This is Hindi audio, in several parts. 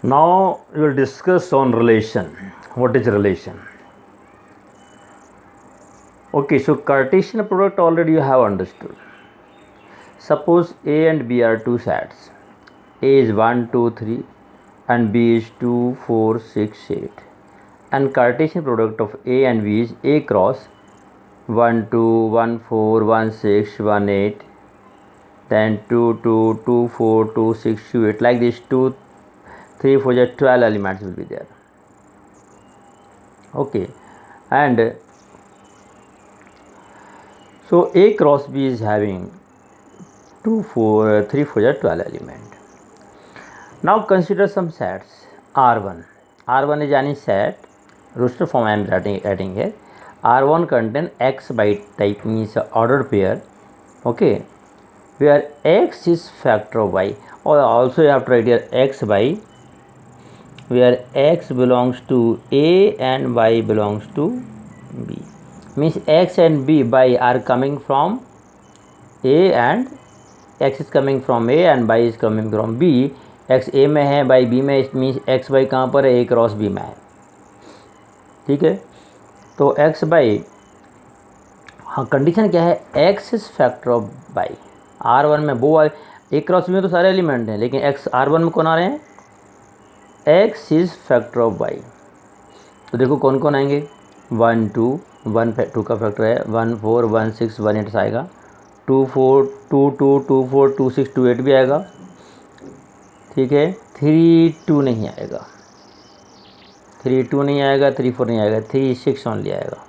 Now we will discuss on relation. What is relation? Okay, so Cartesian product already you have understood. Suppose A and B are two sets. A is 1, 2, 3 and B is 2, 4, 6, 8. And Cartesian product of A and B is A cross 1, 2, 1, 4, 1, 6, 1, 8. Then 2, 2, 2, 4, 2, 6, 2, 8. Like this 2, 3, 4, 12 elements will be there. Okay, and so A cross B is having 2, 4, 3, 4, 12 element. Now consider some sets R1. R1 is any set, roster form I am adding here. R1 contain X by type means ordered pair. Okay, where X is factor of Y, or also you have to write here X by, where X belongs to A and Y belongs to B. Means X and B by are coming from A and X is coming from A and Y is coming from B. X A में है, Y B में, मीन्स X Y कहाँ पर है, A क्रॉस B में है. ठीक है, तो X बाई, हाँ कंडीशन क्या है, X is factor of by. R1 में वो A क्रॉस B में तो सारे एलिमेंट हैं, लेकिन R1 में कौन आ रहे हैं, X is factor of by. तो देखो कौन कौन आएंगे, 1 2, 1 2 का फैक्टर है, 1 4 1 6 1 8 आएगा, 2 4 2 2 2 4 2 6 2 8 भी आएगा. ठीक है, 3 2 नहीं आएगा, 3 2 नहीं आएगा, 3 4 नहीं आएगा, 3 6 ओनली आएगा.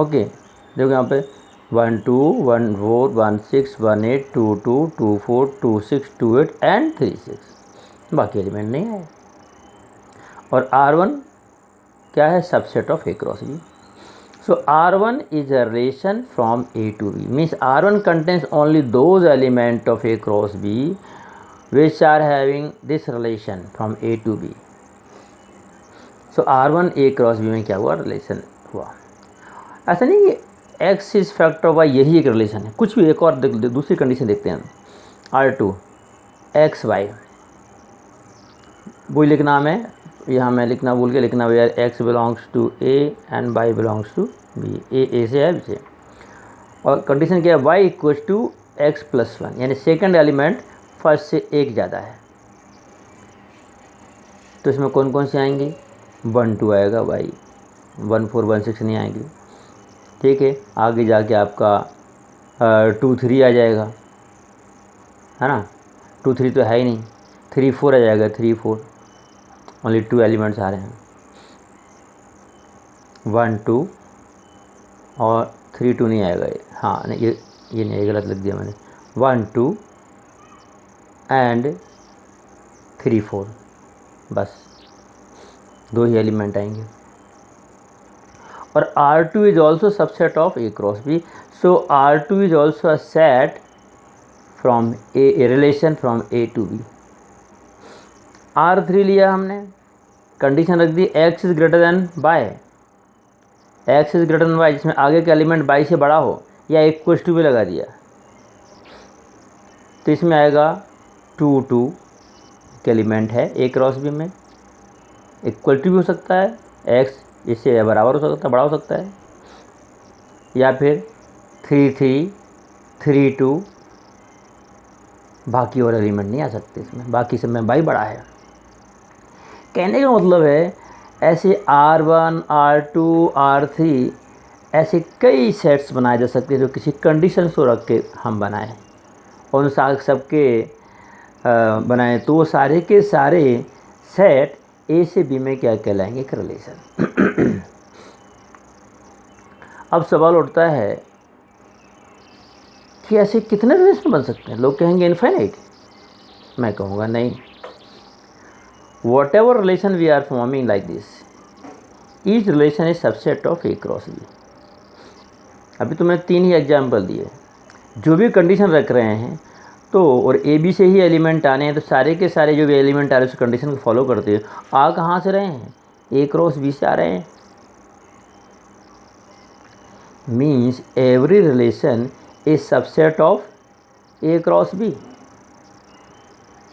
ओके, देखो यहाँ पे 1 2 1 4 1 6 1 8 2 2 2 4 2 6 2 8 एंड 3 6, बाकी एलिमेंट नहीं आए. और R1 क्या है, subset of A cross B. So R1 is a relation from A to B. Means R1 contains only those element of A cross B which are having this relation from A to B. So R1 A cross B में क्या हुआ, रिलेशन हुआ. ऐसा नहीं कि X इज फैक्टर Y यही एक रिलेशन है, कुछ भी एक और दूसरी कंडीशन देखते हैं. R2 X Y वही लिखना हमें, यहाँ मैं लिखना भूल के लिखना, where X belongs to A and Y belongs to B. A से है B. और कंडीशन क्या है, Y equals to X plus 1, यानी सेकंड एलिमेंट फर्स्ट से एक ज़्यादा है. तो इसमें कौन कौन से आएंगी, 1 2 आएगा, Y 1 4 1 6 नहीं आएगी. ठीक है, आगे जाके आपका 2 3 आ जाएगा, है ना, 2 3 तो है ही नहीं, 3 4 आ जाएगा, 3 4 ओनली 2 एलिमेंट्स आ रहे हैं, 1 2 और 3 2 नहीं आएगा. हाँ नहीं, ये नहीं, गलत लिख दिया मैंने, 1 2 एंड 3 4, बस 2 ही एलिमेंट आएंगे. और R2 is also subset of A cross B. So R2 is also a set from a relation from A to B. R3 लिया हमने, कंडीशन रख दी X is greater than Y. X is greater than Y जिसमें आगे का एलिमेंट Y से बड़ा हो, या इक्वल्स टू भी लगा दिया, तो इसमें आएगा 2 2 के एलिमेंट है A क्रॉस B में, इक्वल टू भी हो सकता है, X इससे बराबर हो सकता है, बड़ा हो सकता है, या फिर 3 3 3 2, बाकी और एलिमेंट नहीं आ सकते इसमें, बाकी सब में Y बड़ा है. कहने का मतलब है ऐसे R1 R2 R3 ऐसे कई सेट्स बनाए जा सकते हैं जो किसी कंडीशन को रख के हम बनाएं, और उन सबके बनाएं तो वो सारे के सारे सेट A से B में क्या कहलाएंगे, एक रिलेशन. अब सवाल उठता है कि ऐसे कितने रिलेशन बन सकते हैं. लोग कहेंगे इनफाइनाइट, मैं कहूँगा नहीं. Whatever relation we are forming like this, each relation is subset of A cross B. अभी तो मैंने 3 ही एग्जाम्पल दिए, जो भी कंडीशन रख रहे हैं तो, और A B से ही एलिमेंट आने हैं, तो सारे के सारे जो भी एलिमेंट आ रहे हैं उस कंडीशन को फॉलो करते हैं. आ कहाँ से रहे हैं, A क्रॉस B से आ रहे हैं. Means every relation is subset of A cross B.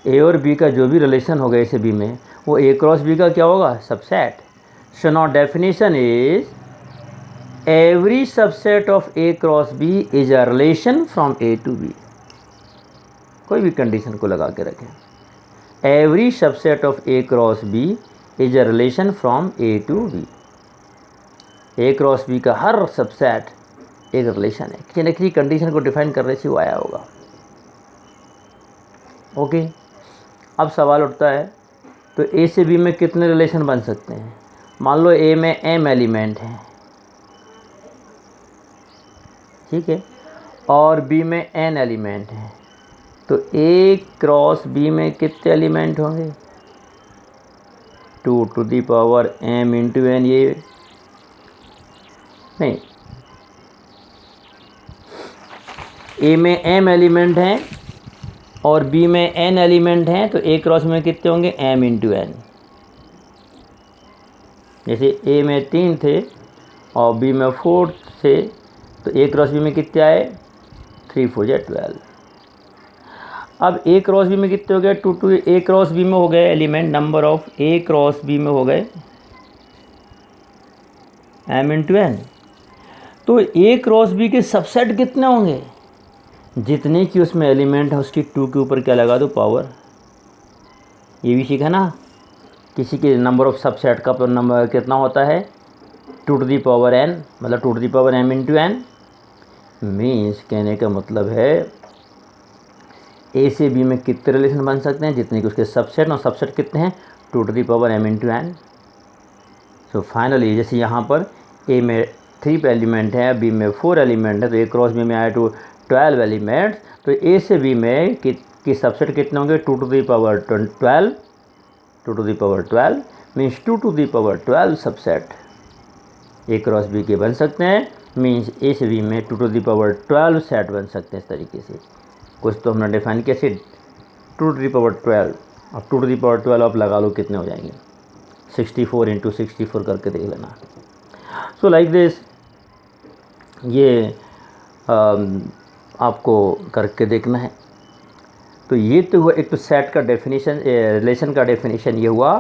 ए और बी का जो भी रिलेशन होगा ए से बी में वो ए क्रॉस बी का क्या होगा, subset. So now definition is every subset of A cross B is a relation from A to B. कोई भी कंडीशन को लगा के रखें, every subset of A cross B is a relation from A to B. A cross B का हर सबसेट एक रिलेशन है, किसी न किसी कंडीशन को डिफाइन करने से वो आया होगा। ओके, अब सवाल उठता है तो ए से बी में कितने रिलेशन बन सकते हैं। मान लो ए में m एलिमेंट हैं, ठीक है, और बी में n एलिमेंट हैं, तो ए क्रॉस बी में कितने एलिमेंट होंगे, 2 to the power m into n। ये नहीं, ए में m एलिमेंट हैं और बी में n एलिमेंट हैं, तो ए क्रॉस में कितने होंगे, m इंटू n। जैसे ए में 3 थे और बी में 4 थे, तो ए क्रॉस बी में कितने आए, 3 4 या 12। अब ए क्रॉस बी में कितने हो गए, 2 2। ए क्रॉस बी में हो गए element, number of A cross B में हो गए m इंटू n। तो ए क्रॉस बी के सबसेट कितने होंगे, जितने की उसमें एलिमेंट है उसकी 2 के ऊपर क्या लगा दो, पावर। ये भी सीखा ना, किसी के नंबर ऑफ सबसेट का नंबर कितना होता है, 2 टू दी पावर n, मतलब 2 to the power m into n। Means कहने का मतलब है ए से बी में कितने रिलेशन बन सकते हैं, जितने कि उसके सबसेट, और सबसेट कितने हैं, 2 to the power m into n। So finally जैसे यहाँ पर ए में 3 एलिमेंट है, बी में 4 एलिमेंट है, तो ए क्रॉस बी में आए टू 12 एलिमेंट्स, तो ए से बी में की सबसेट कितने होंगे, 2 to the power 12, 2 to the power 12 means 2 to the power 12 subset A cross B के बन सकते हैं। मीन्स ए से बी में 2 टू दी पावर 12 सेट बन सकते हैं। इस तरीके से कुछ तो हमने डिफाइन किया, 2 टू दी पावर 12, अब 2 टू दी पावर 12 आप लगा लो कितने हो जाएंगे, 64 इंटू 64 करके देख लेना। सो लाइक दिस, ये आपको करके देखना है। तो ये तो हुआ एक तो सेट का डेफिनेशन, रिलेशन का डेफिनेशन ये हुआ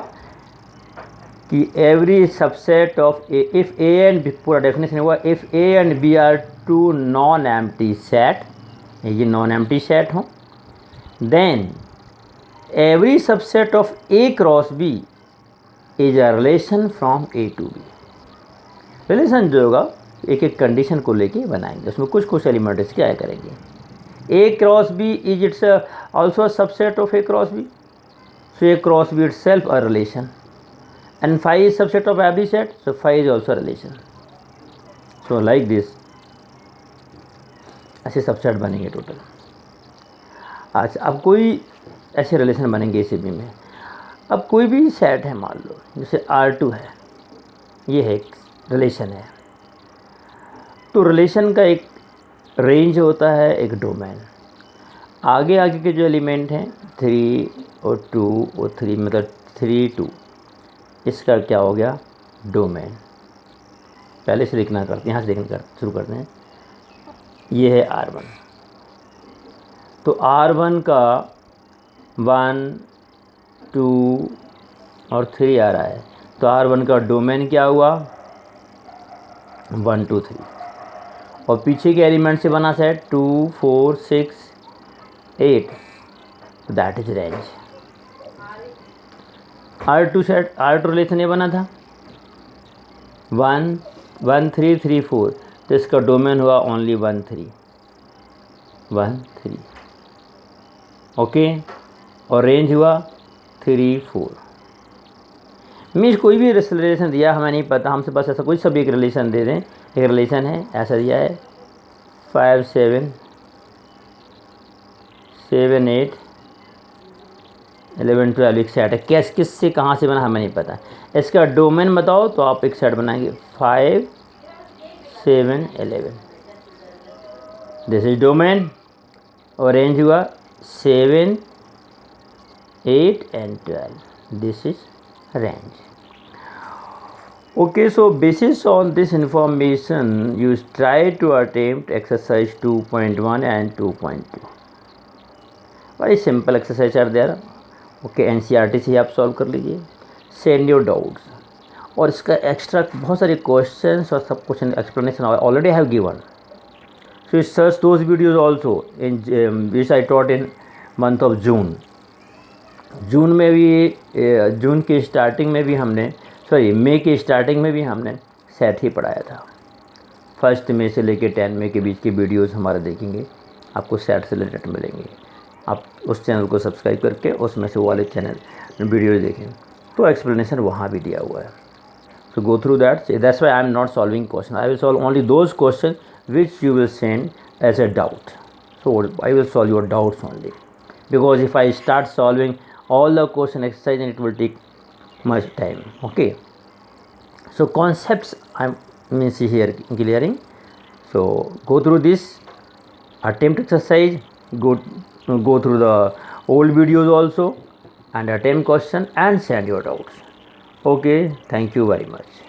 कि every subset of A, if A and B, पूरा डेफिनेशन हुआ, if A and B are two non empty set, ये नॉन एम्प्टी सेट हो, then every subset of A cross B is a relation from A to B. Relation जो होगा एक एक कंडीशन को लेके बनाएंगे, उसमें कुछ कुछ एलिमेंट इसके आया करेंगे। A cross B is its also a subset of A cross B. So A cross B itself a relation, and phi is subset of every set, so phi is also a relation. So like this, ऐसे सबसेट बनेंगे टोटल। अच्छा, अब कोई ऐसे रिलेशन बनेंगे ए से बी में। अब कोई भी सेट है, मान लो जैसे R2 है, ये है एक रिलेशन है, तो रिलेशन का एक रेंज होता है, एक डोमेन। आगे आगे के जो एलिमेंट हैं 3 और 2 और 3, मतलब 3 2, इसका क्या हो गया, डोमेन। पहले से लिखना करते हैं, यहाँ से लिखना शुरू करते हैं। ये है R1, तो R1 का 1 2 और 3 आ रहा है, तो R1 का डोमेन क्या हुआ, 1 2 3, और पीछे के एलिमेंट से बना set 2 4 6 8, that is range. R2 set, R2 relation ये बना था 1 1 3 3 4, तो इसका डोमेन हुआ ओनली 1 3 1 3, ओके, और रेंज हुआ 3 4। मीन्स कोई भी रिलेशन दिया हमें नहीं पता, हमसे बस ऐसा कोई सब एक रिलेशन दे दें, एक रिलेशन है ऐसा दिया है 5 7 7 8 11 12, एक सेट है, कैस किस से कहाँ से बना हमें नहीं पता। इसका डोमेन बताओ तो आप एक सेट बनाएंगे 5 7 11, दिस इज डोमेन, और रेंज हुआ 7 8 and 12, this is range. Okay, so basis on this information, you try to attempt exercise 2.1 and 2.2. Very simple exercise are there. Okay NCERT से ही आप सॉल्व कर लीजिए। सेंड योर डाउट्स, और इसका एक्स्ट्रा बहुत सारे क्वेश्चंस और सब कुछ explanation already have given, so search those videos also in which I taught in month of June. जून में भी जून की स्टार्टिंग में भी हमने मई की स्टार्टिंग में भी हमने सेट ही पढ़ाया था। 1 मई से लेकर 10 मई के बीच की वीडियोस हमारे देखेंगे, आपको सेट से रिलेटेड मिलेंगे। आप उस चैनल को सब्सक्राइब करके उसमें से वो वाले चैनल वीडियो देखें, तो एक्सप्लेनेशन वहाँ भी दिया हुआ है। So go through that's why I am not solving question, I will solve only those question which you will send as a doubt. So I will solve your doubts only, because if I start solving all the question exercise, then it will take much time. Okay, so concepts I means here clearing. So go through this attempt exercise, go through the old videos also, and attempt question and send your doubts. Okay, thank you very much.